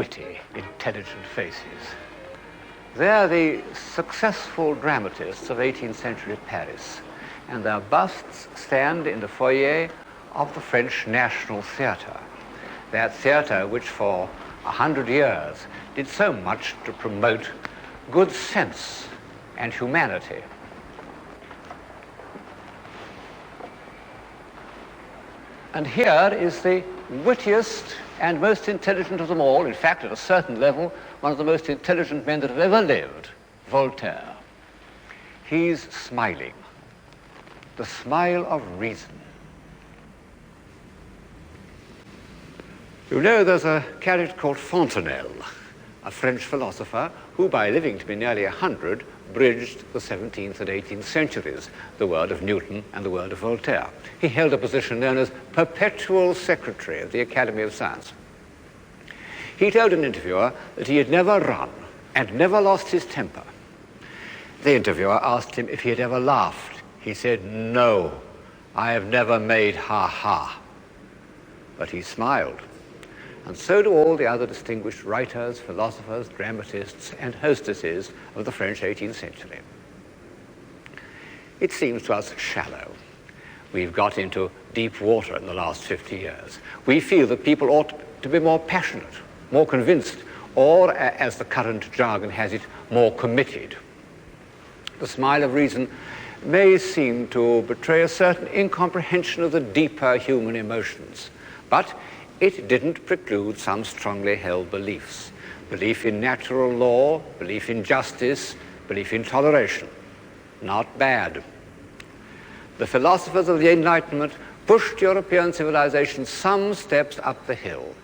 witty, intelligent faces. They're the successful dramatists of 18th century Paris, and their busts stand in the foyer of the French National Theatre, that theatre which for 100 years did so much to promote good sense and humanity. And here is the wittiest and most intelligent of them all, in fact, at a certain level, one of the most intelligent men that have ever lived, Voltaire. He's smiling, the smile of reason. You know, there's a character called Fontenelle, a French philosopher who, by living to be nearly 100, bridged the 17th and 18th centuries, the world of Newton and the world of Voltaire. He held a position known as Perpetual Secretary of the Academy of Science. He told an interviewer that he had never run and never lost his temper. The interviewer asked him if he had ever laughed. He said, "No, I have never made ha-ha." But he smiled. And so do all the other distinguished writers, philosophers, dramatists, and hostesses of the French 18th century. It seems to us shallow. We've got into deep water in the last 50 years. We feel that people ought to be more passionate, more convinced, or, as the current jargon has it, more committed. The smile of reason may seem to betray a certain incomprehension of the deeper human emotions, but it didn't preclude some strongly held beliefs. Belief in natural law, belief in justice, belief in toleration. Not bad. The philosophers of the Enlightenment pushed European civilization some steps up the hill.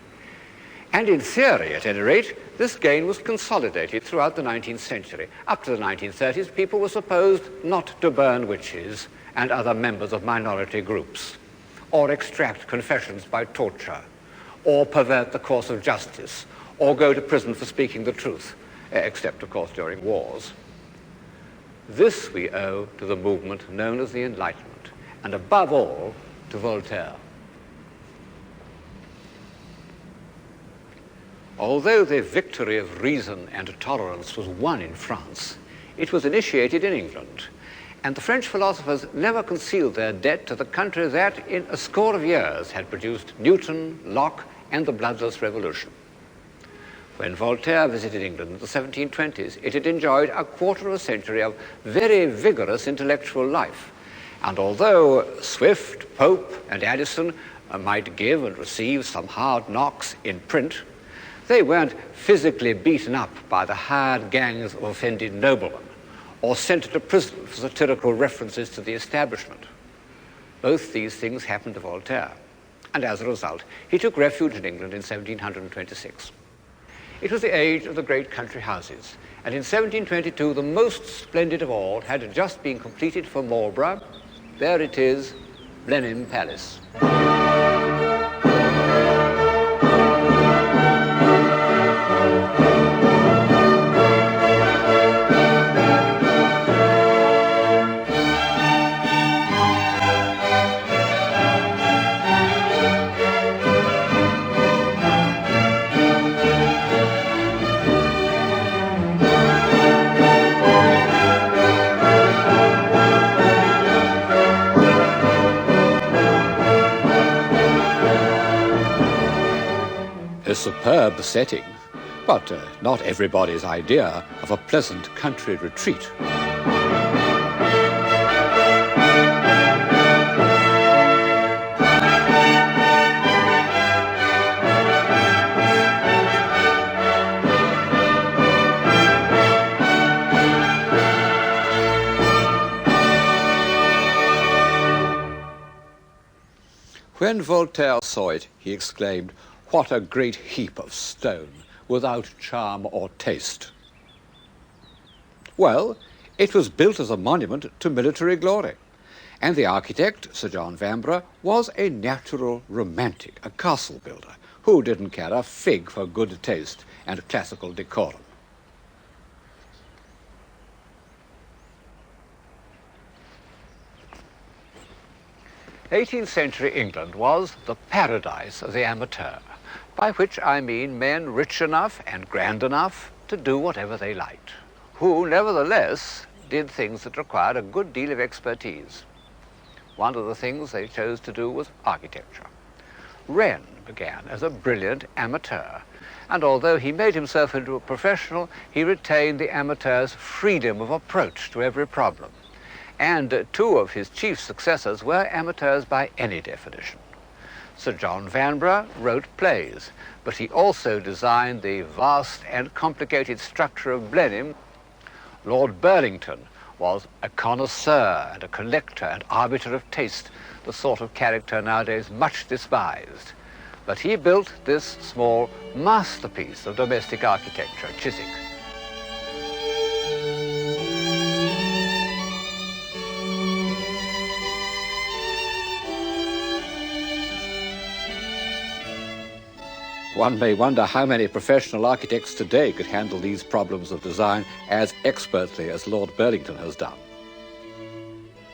And in theory, at any rate, this gain was consolidated throughout the 19th century. Up to the 1930s, people were supposed not to burn witches and other members of minority groups, or extract confessions by torture, or pervert the course of justice, or go to prison for speaking the truth, except, of course, during wars. This we owe to the movement known as the Enlightenment, and above all, to Voltaire. Although the victory of reason and tolerance was won in France, it was initiated in England, and the French philosophers never concealed their debt to the country that, in a score of years, had produced Newton, Locke, and the bloodless revolution. When Voltaire visited England in the 1720s, it had enjoyed a quarter of a century of very vigorous intellectual life. And although Swift, Pope, and Addison might give and receive some hard knocks in print, they weren't physically beaten up by the hired gangs of offended noblemen or sent to prison for satirical references to the establishment. Both these things happened to Voltaire, and as a result, he took refuge in England in 1726. It was the age of the great country houses, and in 1722, the most splendid of all had just been completed for Marlborough. There it is, Blenheim Palace. A superb setting, but not everybody's idea of a pleasant country retreat. When Voltaire saw it, he exclaimed, "What a great heap of stone, without charm or taste." Well, it was built as a monument to military glory, and the architect, Sir John Vanbrugh, was a natural romantic, a castle builder, who didn't care a fig for good taste and classical decorum. '18th century England was the paradise of the amateur. by which I mean men rich enough and grand enough to do whatever they liked, who nevertheless did things that required a good deal of expertise. One of the things they chose to do was architecture. Wren began as a brilliant amateur, and although he made himself into a professional, he retained the amateur's freedom of approach to every problem. And two of his chief successors were amateurs by any definition. Sir John Vanbrugh wrote plays, but he also designed the vast and complicated structure of Blenheim. Lord Burlington was a connoisseur and a collector and arbiter of taste, the sort of character nowadays much despised. But he built this small masterpiece of domestic architecture, Chiswick. One may wonder how many professional architects today could handle these problems of design as expertly as Lord Burlington has done.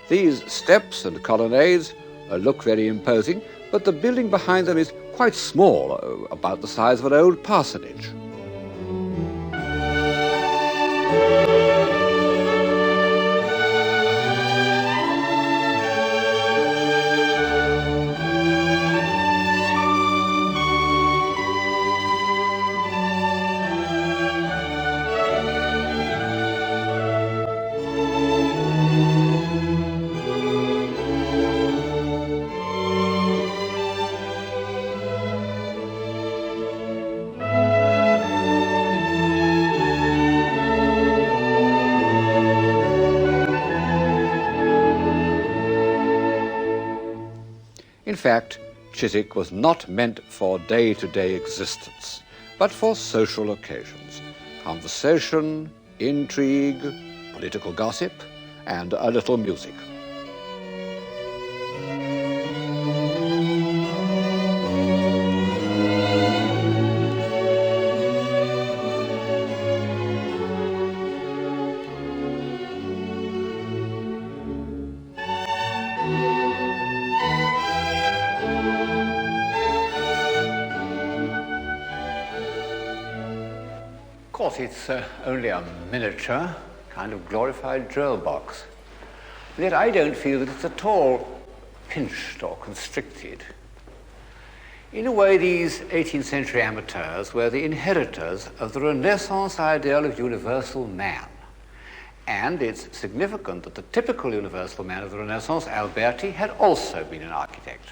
These steps and colonnades look very imposing, but the building behind them is quite small, about the size of an old parsonage. In fact, Chiswick was not meant for day-to-day existence, but for social occasions, conversation, intrigue, political gossip, and a little music. Of course, it's only a miniature, kind of glorified drill box. And yet I don't feel that it's at all pinched or constricted. In a way, these 18th century amateurs were the inheritors of the Renaissance ideal of universal man. And it's significant that the typical universal man of the Renaissance, Alberti, had also been an architect.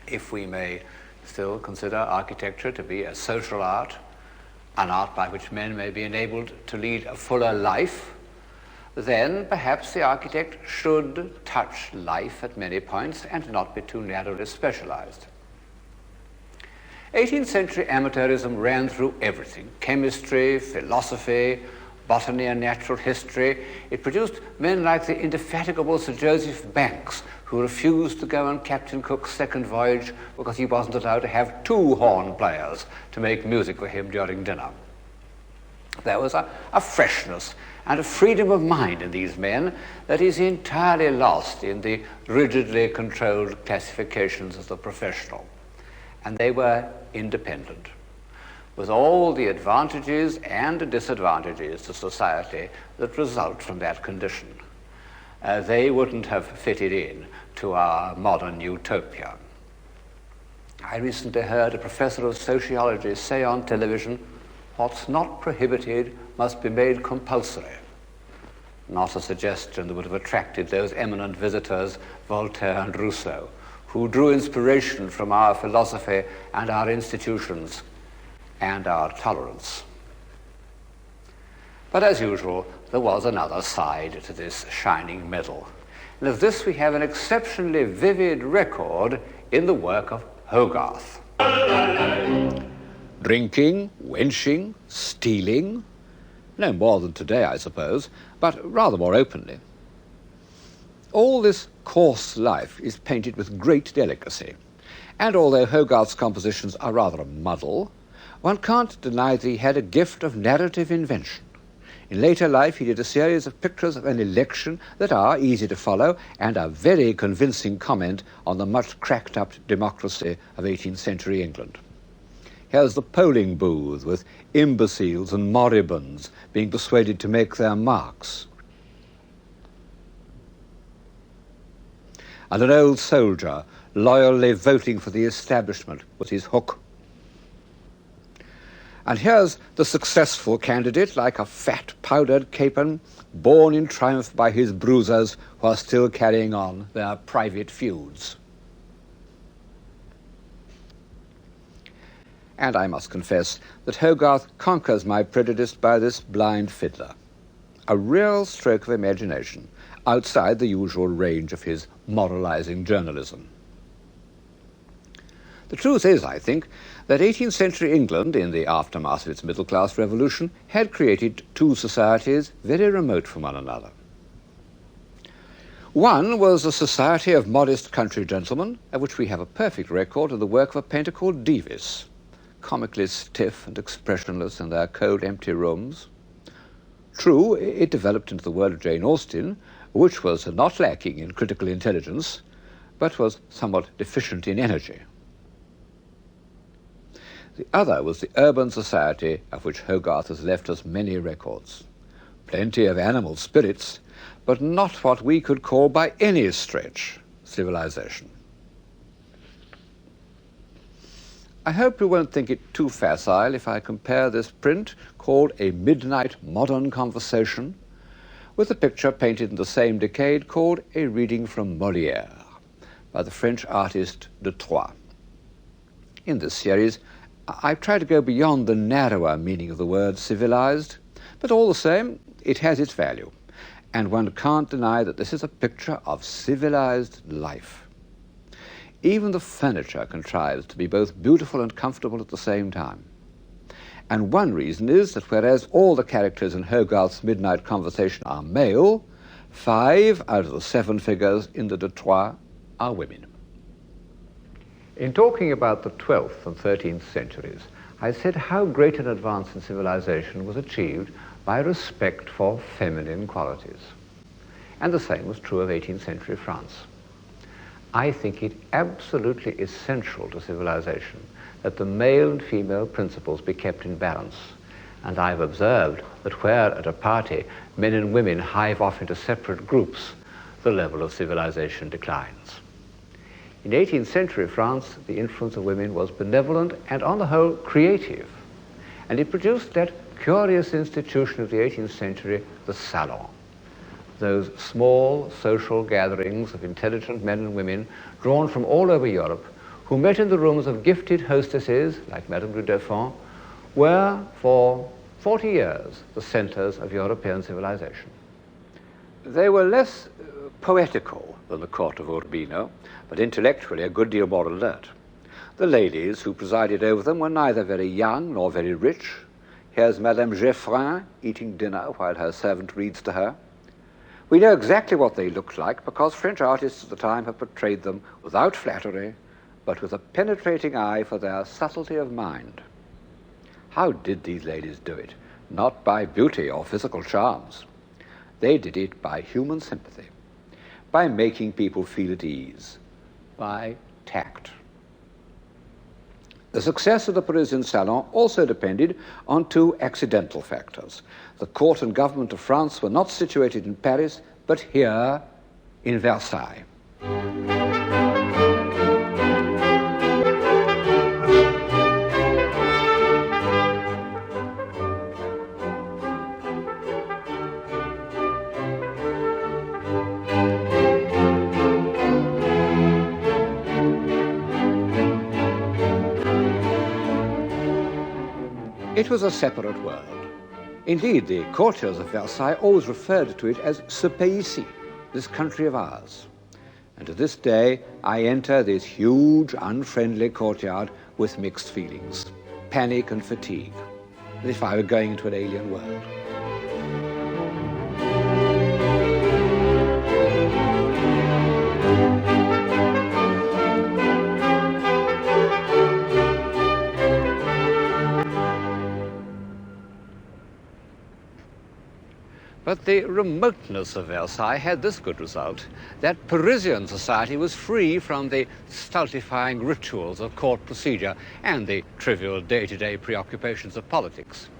If we may still consider architecture to be a social art, an art by which men may be enabled to lead a fuller life, then perhaps the architect should touch life at many points and not be too narrowly specialized. 18th century amateurism ran through everything: chemistry, philosophy, botany and natural history. It produced men like the indefatigable Sir Joseph Banks, who refused to go on Captain Cook's second voyage because he wasn't allowed to have two horn players to make music for him during dinner. There was a freshness and a freedom of mind in these men that is entirely lost in the rigidly controlled classifications of the professional. And they were independent, with all the advantages and disadvantages to society that result from that condition. They wouldn't have fitted in to our modern utopia. I recently heard a professor of sociology say on television, "What's not prohibited must be made compulsory." Not a suggestion that would have attracted those eminent visitors, Voltaire and Rousseau, who drew inspiration from our philosophy and our institutions and our tolerance. But as usual, there was another side to this shining medal. And of this we have an exceptionally vivid record in the work of Hogarth. Drinking, wenching, stealing, no more than today, I suppose, but rather more openly. All this coarse life is painted with great delicacy, and although Hogarth's compositions are rather a muddle, one can't deny that he had a gift of narrative invention. In later life, he did a series of pictures of an election that are easy to follow and a very convincing comment on the much cracked-up democracy of 18th century England. Here's the polling booth with imbeciles and moribunds being persuaded to make their marks. And an old soldier loyally voting for the establishment with his hook. And here's the successful candidate, like a fat powdered capon, borne in triumph by his bruisers who are still carrying on their private feuds. And I must confess that Hogarth conquers my prejudice by this blind fiddler. A real stroke of imagination, outside the usual range of his moralizing journalism. The truth is, I think, that 18th century England, in the aftermath of its middle-class revolution, had created two societies very remote from one another. One was a society of modest country gentlemen, of which we have a perfect record in the work of a painter called Dives, comically stiff and expressionless in their cold, empty rooms. True, it developed into the world of Jane Austen, which was not lacking in critical intelligence, but was somewhat deficient in energy. The other was the urban society of which Hogarth has left us many records. Plenty of animal spirits, but not what we could call by any stretch civilization. I hope you won't think it too facile if I compare this print, called A Midnight Modern Conversation, with a picture painted in the same decade called A Reading from Molière by the French artist de Troyes. In this series, I've tried to go beyond the narrower meaning of the word civilized, but all the same, it has its value, and one can't deny that this is a picture of civilized life. Even the furniture contrives to be both beautiful and comfortable at the same time. And one reason is that whereas all the characters in Hogarth's Midnight Conversation are male, 5 out of the 7 figures in the de Troyes are women. In talking about the 12th and 13th centuries, I said how great an advance in civilization was achieved by respect for feminine qualities. And the same was true of 18th century France. I think it absolutely essential to civilization that the male and female principles be kept in balance. And I've observed that where at a party men and women hive off into separate groups, the level of civilization declines. In 18th century France, the influence of women was benevolent and, on the whole, creative. And it produced that curious institution of the 18th century, the salon. Those small social gatherings of intelligent men and women drawn from all over Europe, who met in the rooms of gifted hostesses, like Madame du Deffand, were, for 40 years, the centers of European civilization. They were less poetical than the court of Urbino, but intellectually a good deal more alert. The ladies who presided over them were neither very young nor very rich. Here's Madame Jefferson eating dinner while her servant reads to her. We know exactly what they looked like because French artists at the time have portrayed them without flattery, but with a penetrating eye for their subtlety of mind. How did these ladies do it? Not by beauty or physical charms. They did it by human sympathy, by making people feel at ease, by tact. The success of the Parisian salon also depended on 2 accidental factors. The court and government of France were not situated in Paris, but here in Versailles. It was a separate world. Indeed, the courtiers of Versailles always referred to it as ce pays-ci, this country of ours. And to this day, I enter this huge, unfriendly courtyard with mixed feelings, panic and fatigue, as if I were going into an alien world. But the remoteness of Versailles had this good result, that Parisian society was free from the stultifying rituals of court procedure and the trivial day-to-day preoccupations of politics.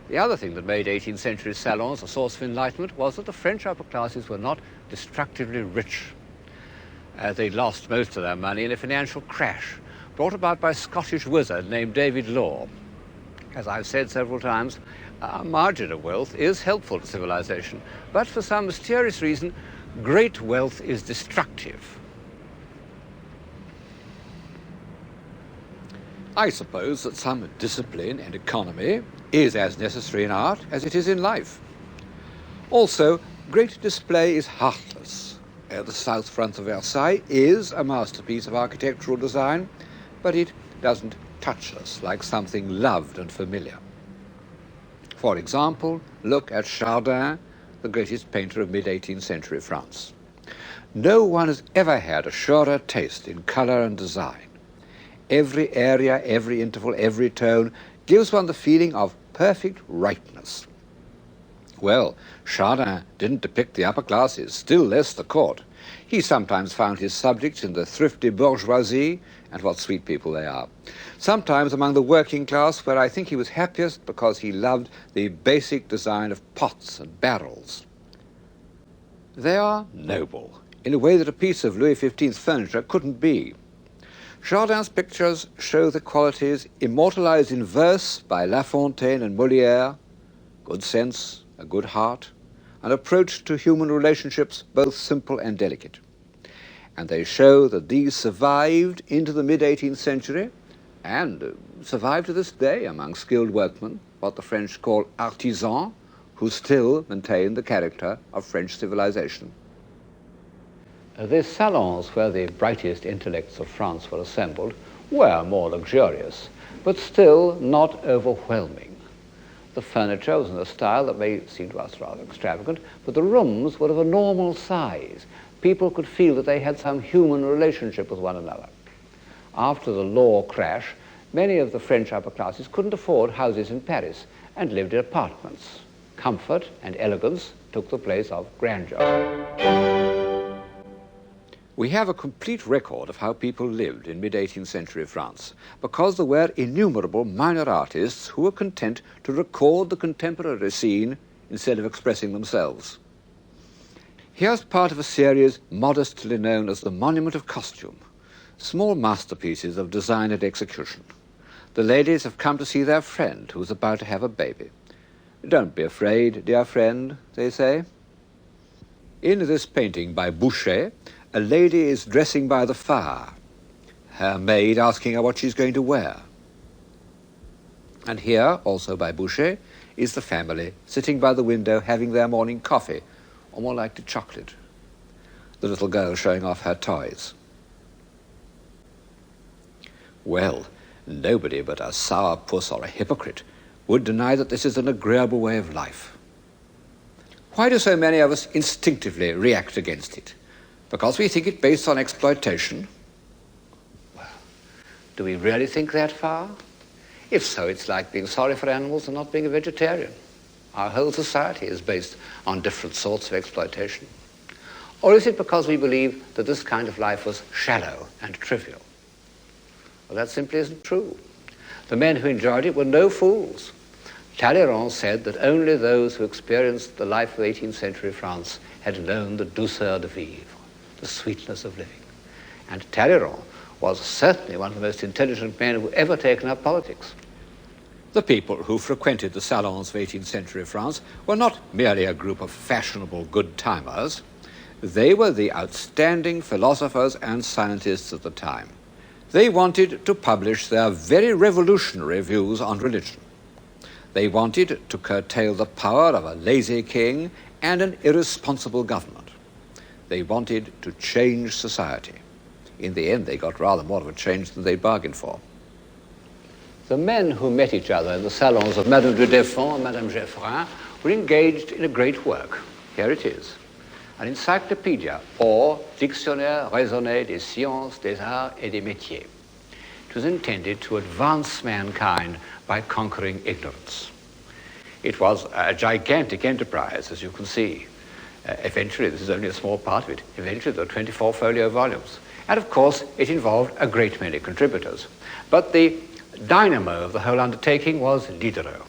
The other thing that made 18th century salons a source of enlightenment was that the French upper classes were not destructively rich. They lost most of their money in a financial crash brought about by a Scottish wizard named David Law. As I've said several times, a margin of wealth is helpful to civilization, but for some mysterious reason, great wealth is destructive. I suppose that some discipline and economy is as necessary in art as it is in life. Also, great display is heartless. The south front of Versailles is a masterpiece of architectural design, but it doesn't touch us like something loved and familiar. For example, look at Chardin, the greatest painter of mid-18th century France. No one has ever had a surer taste in color and design. Every area, every interval, every tone gives one the feeling of perfect rightness. Well, Chardin didn't depict the upper classes, still less the court. He sometimes found his subjects in the thrifty bourgeoisie, and what sweet people they are. Sometimes among the working class, where I think he was happiest because he loved the basic design of pots and barrels. They are noble, in a way that a piece of Louis XV's furniture couldn't be. Chardin's pictures show the qualities immortalized in verse by La Fontaine and Molière: good sense, a good heart, an approach to human relationships both simple and delicate. And they show that these survived into the mid-18th century and survive to this day among skilled workmen, what the French call artisans, who still maintain the character of French civilization. The salons where the brightest intellects of France were assembled were more luxurious, but still not overwhelming. The furniture was in a style that may seem to us rather extravagant, but the rooms were of a normal size. People could feel that they had some human relationship with one another. After the law crash, many of the French upper classes couldn't afford houses in Paris and lived in apartments. Comfort and elegance took the place of grandeur. We have a complete record of how people lived in mid-18th century France, because there were innumerable minor artists who were content to record the contemporary scene instead of expressing themselves. Here's part of a series modestly known as the Monument of Costume, small masterpieces of design and execution. The ladies have come to see their friend who is about to have a baby. Don't be afraid, dear friend, they say. In this painting by Boucher, a lady is dressing by the fire, her maid asking her what she's going to wear. And here, also by Boucher, is the family sitting by the window having their morning coffee, or more likely chocolate. The little girl showing off her toys. Well, nobody but a sourpuss or a hypocrite would deny that this is an agreeable way of life. Why do so many of us instinctively react against it? Because we think it based on exploitation? Well, do we really think that far? If so, it's like being sorry for animals and not being a vegetarian. Our whole society is based on different sorts of exploitation. Or is it because we believe that this kind of life was shallow and trivial? Well, that simply isn't true. The men who enjoyed it were no fools. Talleyrand said that only those who experienced the life of 18th century France had known the douceur de vivre, the sweetness of living. And Talleyrand was certainly one of the most intelligent men who ever taken up politics. The people who frequented the salons of 18th century France were not merely a group of fashionable good-timers. They were the outstanding philosophers and scientists of the time. They wanted to publish their very revolutionary views on religion. They wanted to curtail the power of a lazy king and an irresponsible government. They wanted to change society. In the end, they got rather more of a change than they bargained for. The men who met each other in the salons of Madame de Deffand and Madame Jefferson were engaged in a great work. Here it is, an encyclopedia, or Dictionnaire raisonné des sciences, des arts et des métiers. It was intended to advance mankind by conquering ignorance. It was a gigantic enterprise, as you can see. Eventually, this is only a small part of it, eventually there were 24 folio volumes. And of course, it involved a great many contributors. But the dynamo of the whole undertaking was Diderot.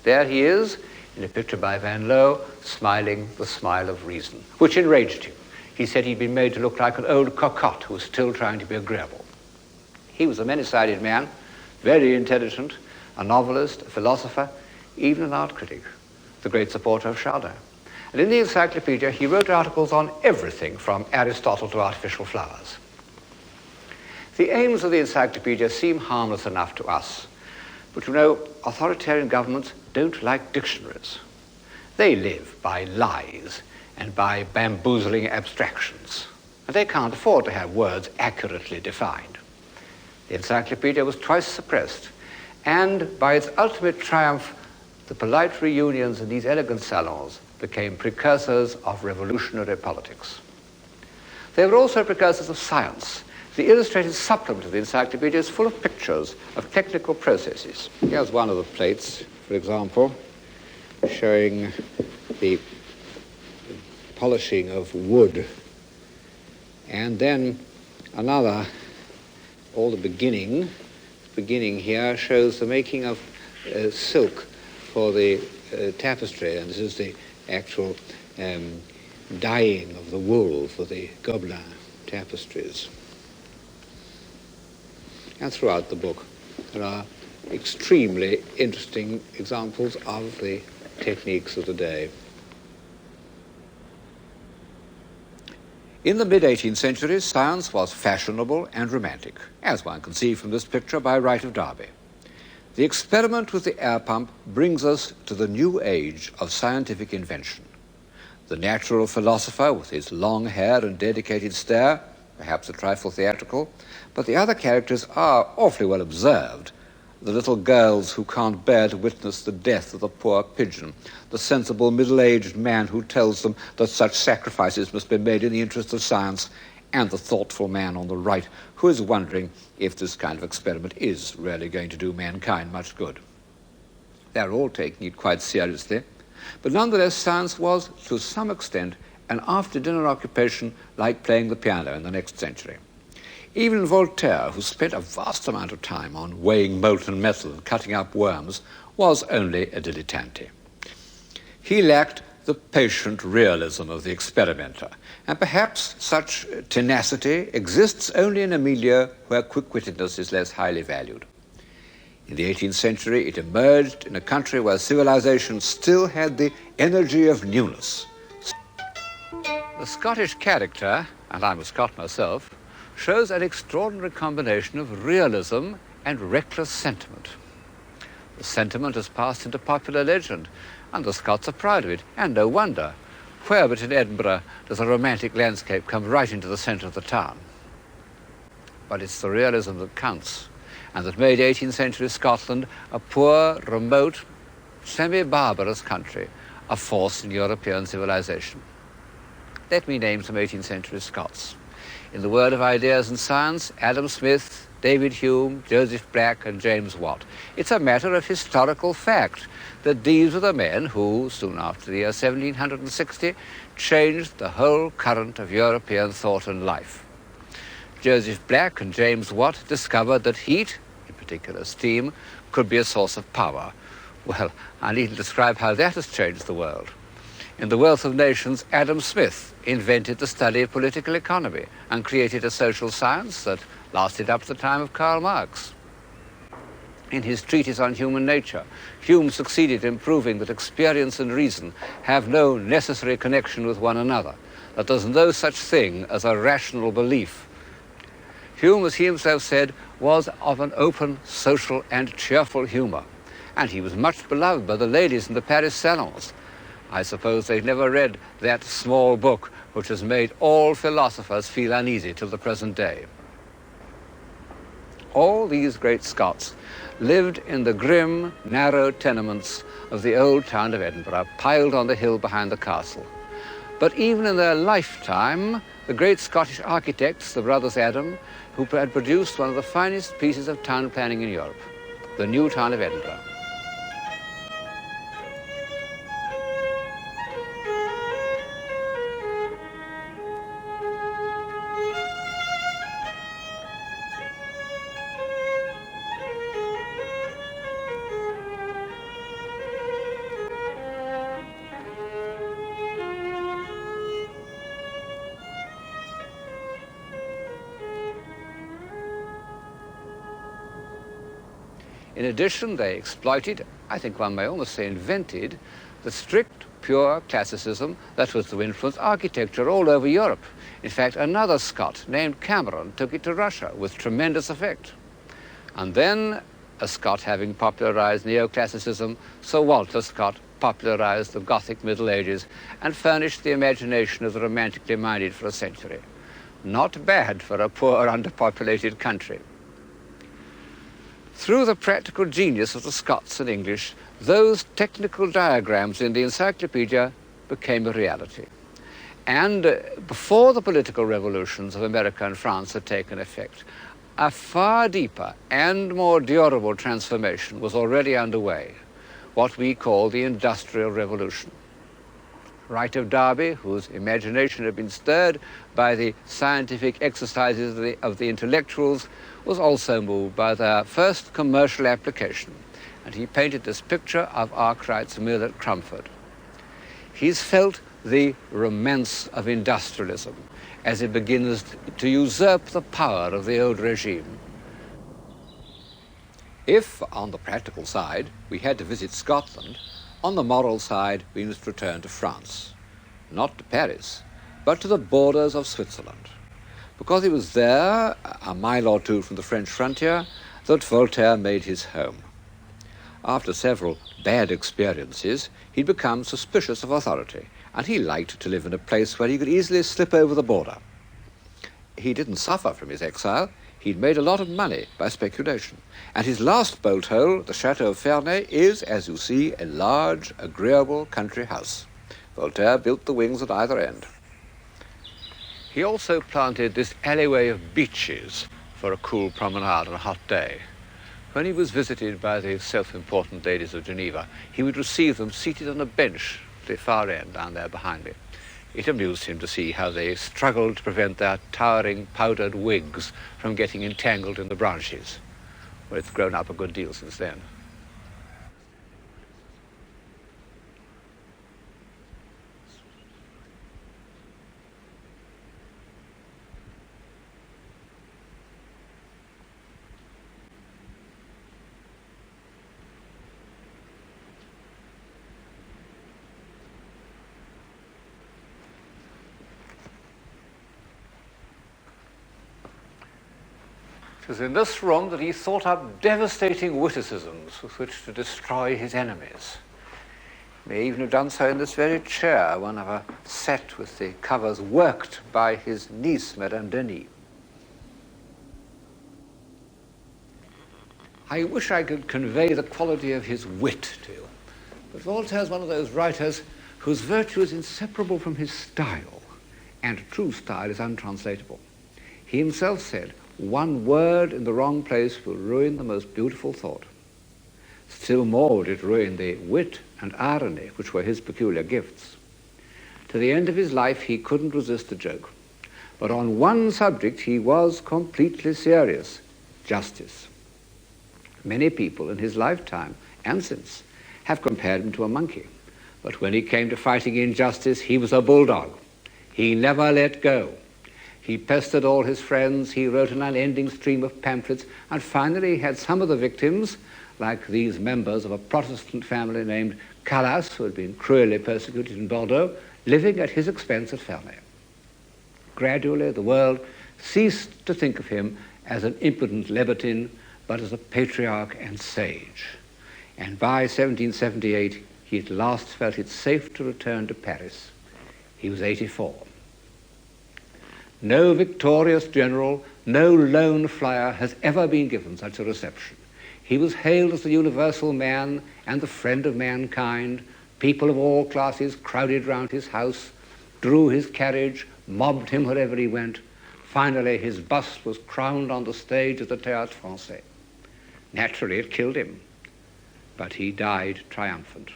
There he is, in a picture by Van Loo, smiling the smile of reason, which enraged him. He said he'd been made to look like an old cocotte who was still trying to be agreeable. He was a many-sided man, very intelligent, a novelist, a philosopher, even an art critic, the great supporter of Chardin. And in the encyclopedia, he wrote articles on everything from Aristotle to artificial flowers. The aims of the encyclopedia seem harmless enough to us, but you know, authoritarian governments don't like dictionaries. They live by lies and by bamboozling abstractions, and they can't afford to have words accurately defined. The encyclopedia was twice suppressed, and by its ultimate triumph, the polite reunions in these elegant salons became precursors of revolutionary politics. They were also precursors of science. The illustrated supplement of the encyclopedia is full of pictures of technical processes. Here's one of the plates, for example, showing the polishing of wood. And then another, all the beginning here shows the making of silk for the tapestry, and this is the actual dyeing of the wool for the Gobelin tapestries. And throughout the book, there are extremely interesting examples of the techniques of the day. In the mid-18th century, science was fashionable and romantic, as one can see from this picture by Wright of Derby. The experiment with the air pump brings us to the new age of scientific invention. The natural philosopher, with his long hair and dedicated stare, perhaps a trifle theatrical, but the other characters are awfully well observed. The little girls who can't bear to witness the death of the poor pigeon, the sensible middle-aged man who tells them that such sacrifices must be made in the interest of science, and the thoughtful man on the right who is wondering if this kind of experiment is really going to do mankind much good. They're all taking it quite seriously, but nonetheless science was, to some extent, an after-dinner occupation like playing the piano in the next century. Even Voltaire, who spent a vast amount of time on weighing molten metal and cutting up worms, was only a dilettante. He lacked the patient realism of the experimenter, and perhaps such tenacity exists only in a milieu where quick-wittedness is less highly valued. In the 18th century, it emerged in a country where civilization still had the energy of newness. The Scottish character, and I'm a Scot myself, shows an extraordinary combination of realism and reckless sentiment. The sentiment has passed into popular legend, and the Scots are proud of it, and no wonder. Where but in Edinburgh does a romantic landscape come right into the centre of the town? But it's the realism that counts, and that made 18th century Scotland a poor, remote, semi-barbarous country, a force in European civilization. Let me name some 18th century Scots. In the world of ideas and science, Adam Smith, David Hume, Joseph Black, and James Watt. It's a matter of historical fact that these were the men who, soon after the year 1760, changed the whole current of European thought and life. Joseph Black and James Watt discovered that heat, in particular steam, could be a source of power. Well, I needn't describe how that has changed the world. In The Wealth of Nations, Adam Smith invented the study of political economy and created a social science that lasted up to the time of Karl Marx. In his treatise on human nature, Hume succeeded in proving that experience and reason have no necessary connection with one another, that there's no such thing as a rational belief. Hume, as he himself said, was of an open, social, and cheerful humor, and he was much beloved by the ladies in the Paris salons. I suppose they've never read that small book which has made all philosophers feel uneasy till the present day. All these great Scots lived in the grim, narrow tenements of the old town of Edinburgh, piled on the hill behind the castle. But even in their lifetime, the great Scottish architects, the brothers Adam, who had produced one of the finest pieces of town planning in Europe, the new town of Edinburgh. In addition, they exploited, I think one may almost say invented, the strict, pure classicism that was to influence architecture all over Europe. In fact, another Scot named Cameron took it to Russia with tremendous effect. And then, a Scot having popularized neoclassicism, Sir Walter Scott popularized the Gothic Middle Ages and furnished the imagination of the romantically minded for a century. Not bad for a poor, underpopulated country. Through the practical genius of the Scots and English, those technical diagrams in the encyclopedia became a reality. And before the political revolutions of America and France had taken effect, a far deeper and more durable transformation was already underway, what we call the Industrial Revolution. Wright of Derby, whose imagination had been stirred by the scientific exercises of the intellectuals, was also moved by their first commercial application, and he painted this picture of Arkwright's mill at Crumford. He's felt the romance of industrialism as it begins to usurp the power of the old regime. If, on the practical side, we had to visit Scotland, on the moral side, we must return to France. Not to Paris, but to the borders of Switzerland. Because it was there, a mile or two from the French frontier, that Voltaire made his home. After several bad experiences, he'd become suspicious of authority, and he liked to live in a place where he could easily slip over the border. He didn't suffer from his exile. He'd made a lot of money by speculation. And his last bolt hole, the Chateau of Ferney, is, as you see, a large, agreeable country house. Voltaire built the wings at either end. He also planted this alleyway of beeches for a cool promenade on a hot day. When he was visited by the self-important ladies of Geneva, he would receive them seated on a bench at the far end, down there behind me. It amused him to see how they struggled to prevent their towering powdered wigs from getting entangled in the branches. Well, it's grown up a good deal since then. It was in this room that he thought up devastating witticisms with which to destroy his enemies. He may even have done so in this very chair, one of a set with the covers worked by his niece, Madame Denis. I wish I could convey the quality of his wit to you, but Voltaire is one of those writers whose virtue is inseparable from his style, and true style is untranslatable. He himself said, "One word in the wrong place will ruin the most beautiful thought." Still more would it ruin the wit and irony which were his peculiar gifts. To the end of his life, he couldn't resist a joke. But on one subject, he was completely serious: justice. Many people in his lifetime, and since, have compared him to a monkey. But when he came to fighting injustice, he was a bulldog. He never let go. He pestered all his friends, he wrote an unending stream of pamphlets, and finally he had some of the victims, like these members of a Protestant family named Calas, who had been cruelly persecuted in Bordeaux, living at his expense at Ferney. Gradually the world ceased to think of him as an impudent libertine, but as a patriarch and sage. And by 1778, he at last felt it safe to return to Paris. He was 84. No victorious general, no lone flyer has ever been given such a reception. He was hailed as the universal man and the friend of mankind. People of all classes crowded round his house, drew his carriage, mobbed him wherever he went. Finally, his bust was crowned on the stage of the Théâtre Français. Naturally, it killed him, but he died triumphant.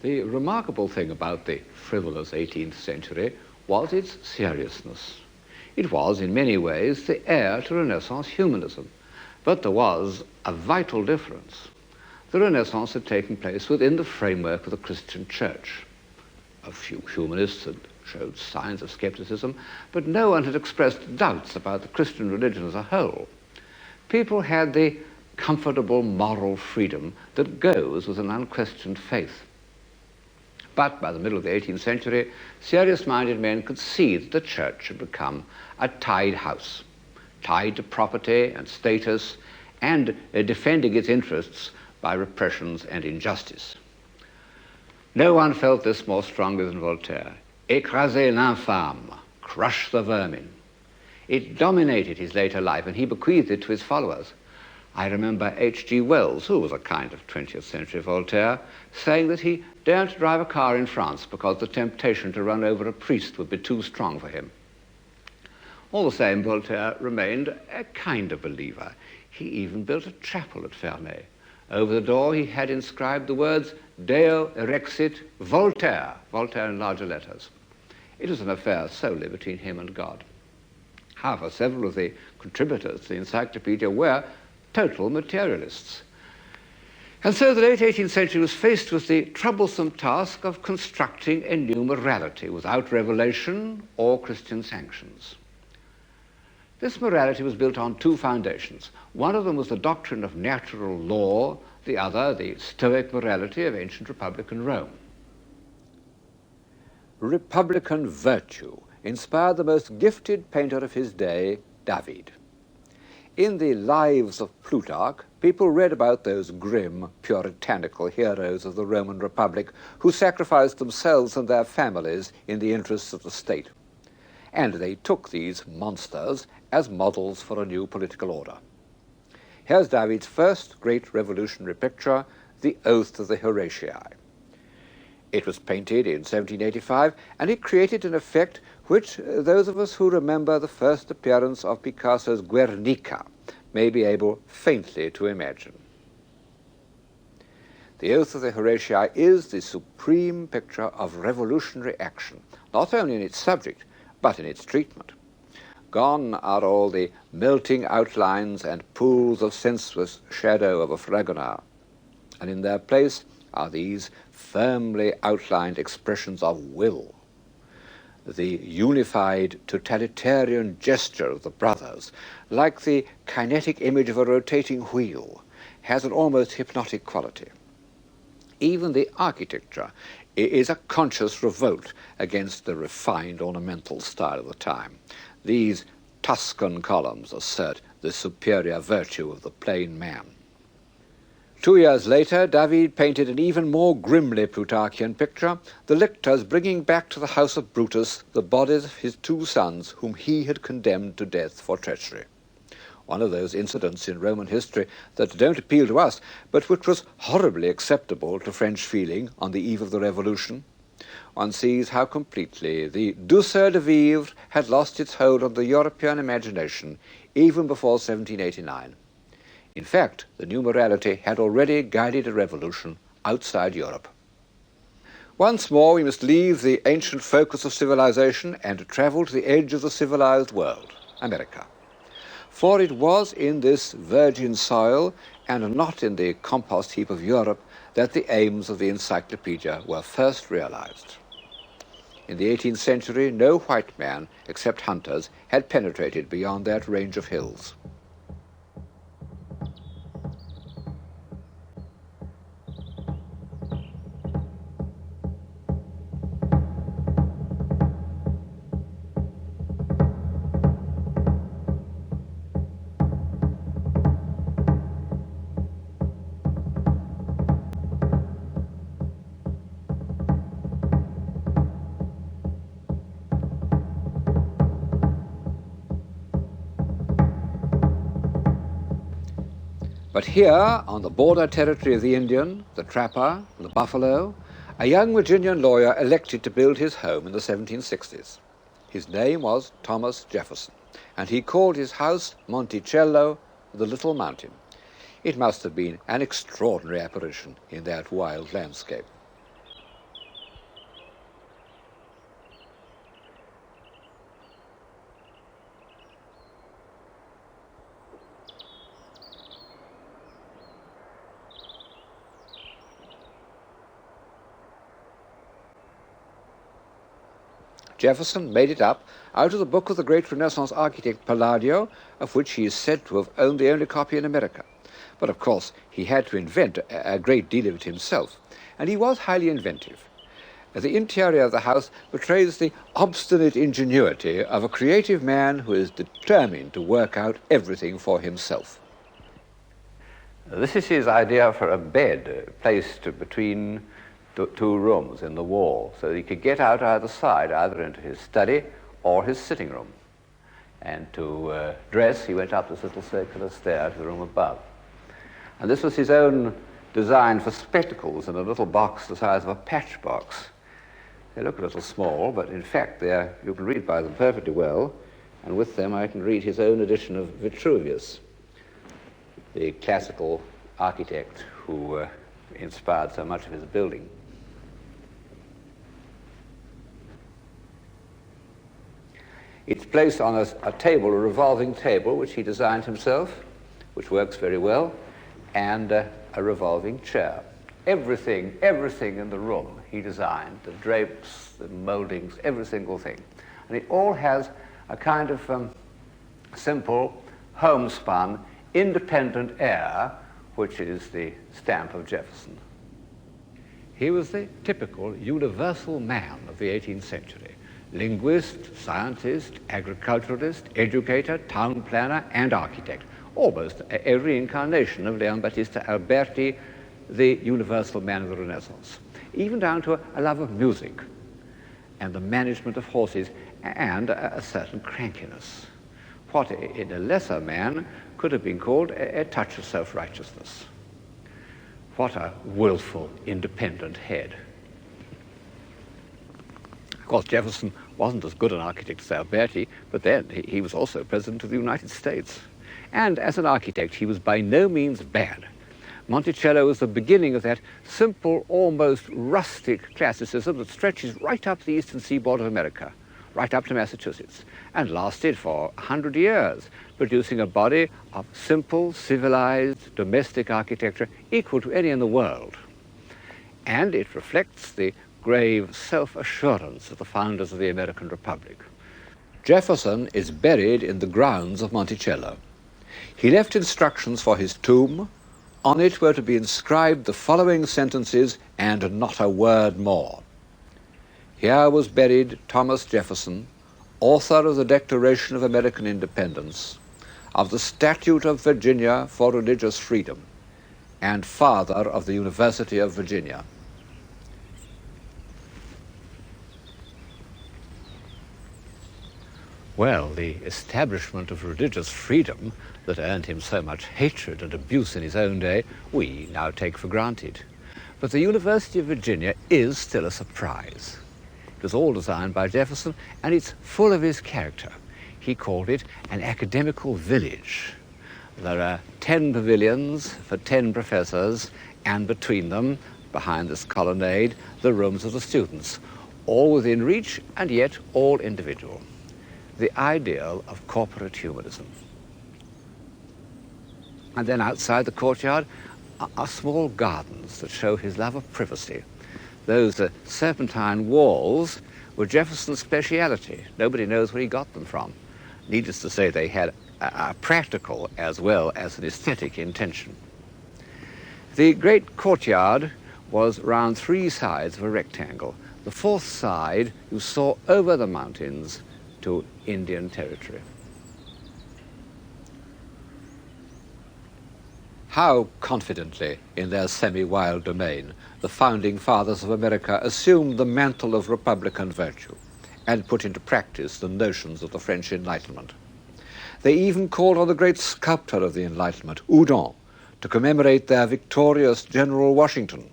The remarkable thing about the frivolous 18th century was its seriousness. It was, in many ways, the heir to Renaissance humanism. But there was a vital difference. The Renaissance had taken place within the framework of the Christian church. A few humanists had showed signs of skepticism, but no one had expressed doubts about the Christian religion as a whole. People had the comfortable moral freedom that goes with an unquestioned faith. But by the middle of the 18th century, serious-minded men could see that the church had become a tied house, tied to property and status, and defending its interests by repressions and injustice. No one felt this more strongly than Voltaire. Écraser l'infâme, crush the vermin. It dominated his later life, and he bequeathed it to his followers. I remember H.G. Wells, who was a kind of 20th century Voltaire, saying that he daren't drive a car in France because the temptation to run over a priest would be too strong for him. All the same, Voltaire remained a kind of believer. He even built a chapel at Ferney. Over the door he had inscribed the words Deo erexit Voltaire, Voltaire in larger letters. It was an affair solely between him and God. However, several of the contributors to the encyclopedia were total materialists. And so the late 18th century was faced with the troublesome task of constructing a new morality without revelation or Christian sanctions. This morality was built on two foundations. One of them was the doctrine of natural law, the other the Stoic morality of ancient Republican Rome. Republican virtue inspired the most gifted painter of his day, David. In the Lives of Plutarch, people read about those grim, puritanical heroes of the Roman Republic who sacrificed themselves and their families in the interests of the state. And they took these monsters as models for a new political order. Here's David's first great revolutionary picture, The Oath of the Horatii. It was painted in 1785, and it created an effect which those of us who remember the first appearance of Picasso's Guernica may be able faintly to imagine. The Oath of the Horatii is the supreme picture of revolutionary action, not only in its subject, but in its treatment. Gone are all the melting outlines and pools of senseless shadow of a Fragonard, and in their place are these firmly outlined expressions of will. The unified totalitarian gesture of the brothers, like the kinetic image of a rotating wheel, has an almost hypnotic quality. Even the architecture is a conscious revolt against the refined ornamental style of the time. These Tuscan columns assert the superior virtue of the plain man. 2 years later, David painted an even more grimly Plutarchian picture, the lictors bringing back to the house of Brutus the bodies of his two sons whom he had condemned to death for treachery. One of those incidents in Roman history that don't appeal to us, but which was horribly acceptable to French feeling on the eve of the Revolution. One sees how completely the douceur de vivre had lost its hold on the European imagination even before 1789. In fact, the new morality had already guided a revolution outside Europe. Once more, we must leave the ancient focus of civilization and travel to the edge of the civilized world, America. For it was in this virgin soil, and not in the compost heap of Europe, that the aims of the encyclopedia were first realized. In the 18th century, no white man, except hunters, had penetrated beyond that range of hills. But here, on the border territory of the Indian, the trapper, the buffalo, a young Virginian lawyer elected to build his home in the 1760s. His name was Thomas Jefferson, and he called his house Monticello, the Little Mountain. It must have been an extraordinary apparition in that wild landscape. Jefferson made it up out of the book of the great Renaissance architect Palladio, of which he is said to have owned the only copy in America. But of course, he had to invent a great deal of it himself, and he was highly inventive. The interior of the house betrays the obstinate ingenuity of a creative man who is determined to work out everything for himself. This is his idea for a bed placed between two rooms in the wall, so that he could get out either side, either into his study or his sitting room. And to dress, he went up this little circular stair to the room above. And this was his own design for spectacles in a little box the size of a patch box. They look a little small, but in fact you can read by them perfectly well, and with them I can read his own edition of Vitruvius, the classical architect who inspired so much of his building. It's placed on a table, a revolving table, which he designed himself, which works very well, and a revolving chair. Everything in the room he designed, the drapes, the moldings, every single thing. And it all has a kind of simple, homespun, independent air, which is the stamp of Jefferson. He was the typical universal man of the 18th century. Linguist, scientist, agriculturalist, educator, town planner, and architect. Almost every incarnation of Leon Battista Alberti, the universal man of the Renaissance. Even down to a love of music and the management of horses and a certain crankiness. What in a lesser man could have been called a touch of self-righteousness. What a willful, independent head. Of course, Jefferson wasn't as good an architect as Alberti, but then he was also President of the United States. And as an architect, he was by no means bad. Monticello was the beginning of that simple, almost rustic classicism that stretches right up the eastern seaboard of America, right up to Massachusetts, and lasted for 100 years, producing a body of simple, civilized, domestic architecture equal to any in the world. And it reflects the grave self-assurance of the founders of the American Republic. Jefferson is buried in the grounds of Monticello. He left instructions for his tomb. On it were to be inscribed the following sentences, and not a word more. Here was buried Thomas Jefferson, author of the Declaration of American Independence, of the Statute of Virginia for Religious Freedom, and father of the University of Virginia. Well, the establishment of religious freedom that earned him so much hatred and abuse in his own day, we now take for granted. But the University of Virginia is still a surprise. It was all designed by Jefferson, and it's full of his character. He called it an academical village. There are 10 pavilions for 10 professors, and between them, behind this colonnade, the rooms of the students, all within reach and yet all individual. The ideal of corporate humanism. And then outside the courtyard are small gardens that show his love of privacy. Those serpentine walls were Jefferson's speciality. Nobody knows where he got them from. Needless to say, they had a practical as well as an aesthetic intention. The great courtyard was round 3 sides of a rectangle. The 4th side you saw over the mountains to Indian territory. How confidently, in their semi-wild domain, the founding fathers of America assumed the mantle of republican virtue and put into practice the notions of the French Enlightenment. They even called on the great sculptor of the Enlightenment, Houdon, to commemorate their victorious General Washington.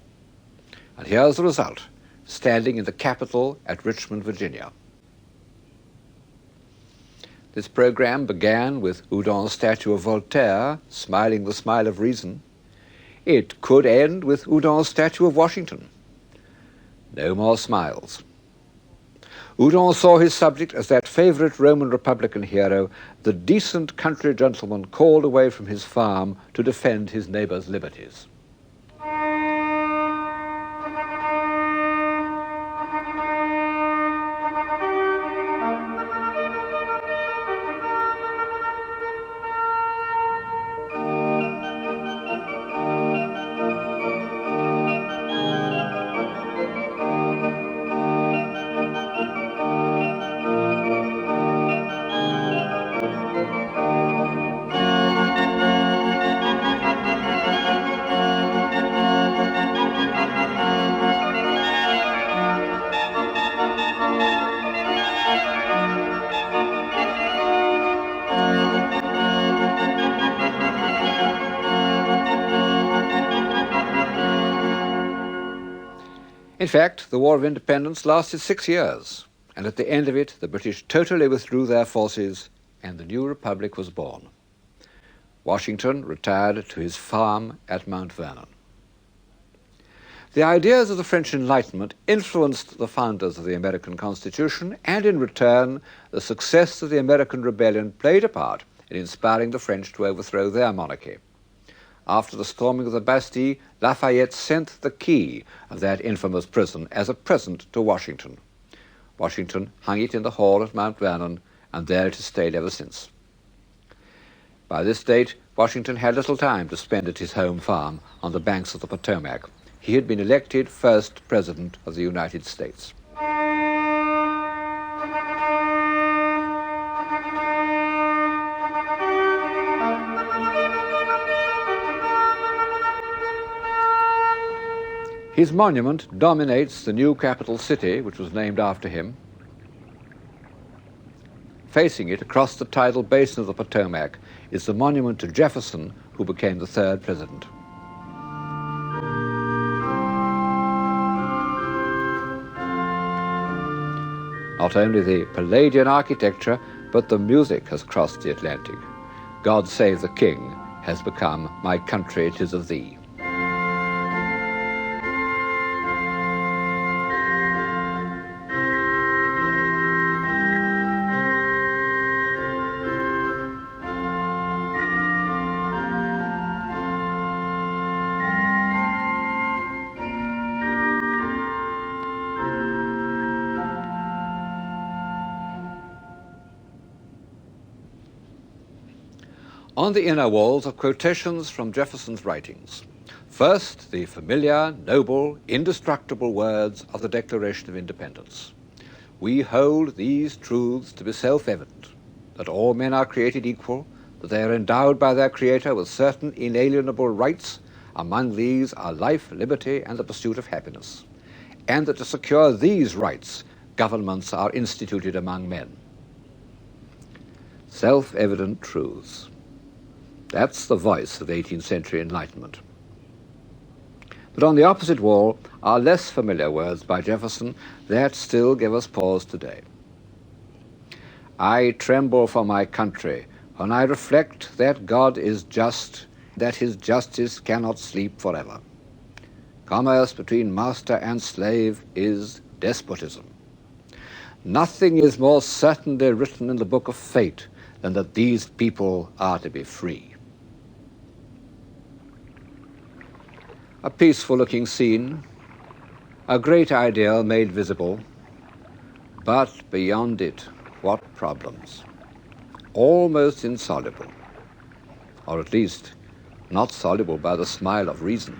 And here's the result, standing in the Capitol at Richmond, Virginia. This program began with Houdon's statue of Voltaire, smiling the smile of reason. It could end with Houdon's statue of Washington. No more smiles. Houdon saw his subject as that favorite Roman Republican hero, the decent country gentleman called away from his farm to defend his neighbor's liberties. In fact, the War of Independence lasted 6 years, and at the end of it, the British totally withdrew their forces, and the new republic was born. Washington retired to his farm at Mount Vernon. The ideas of the French Enlightenment influenced the founders of the American Constitution, and in return, the success of the American Rebellion played a part in inspiring the French to overthrow their monarchy. After the storming of the Bastille, Lafayette sent the key of that infamous prison as a present to Washington. Washington hung it in the hall at Mount Vernon, and there it has stayed ever since. By this date, Washington had little time to spend at his home farm on the banks of the Potomac. He had been elected first President of the United States. His monument dominates the new capital city, which was named after him. Facing it, across the tidal basin of the Potomac, is the monument to Jefferson, who became the third president. Not only the Palladian architecture, but the music has crossed the Atlantic. God Save the King has become My Country 'Tis of Thee. On the inner walls are quotations from Jefferson's writings. First, the familiar, noble, indestructible words of the Declaration of Independence. We hold these truths to be self-evident, that all men are created equal, that they are endowed by their Creator with certain inalienable rights. Among these are life, liberty, and the pursuit of happiness, and that to secure these rights, governments are instituted among men. Self-evident truths. That's the voice of 18th century Enlightenment. But on the opposite wall are less familiar words by Jefferson that still give us pause today. I tremble for my country when I reflect that God is just, that his justice cannot sleep forever. Commerce between master and slave is despotism. Nothing is more certainly written in the book of fate than that these people are to be free. A peaceful-looking scene, a great ideal made visible, but beyond it, what problems? Almost insoluble, or at least not soluble by the smile of reason.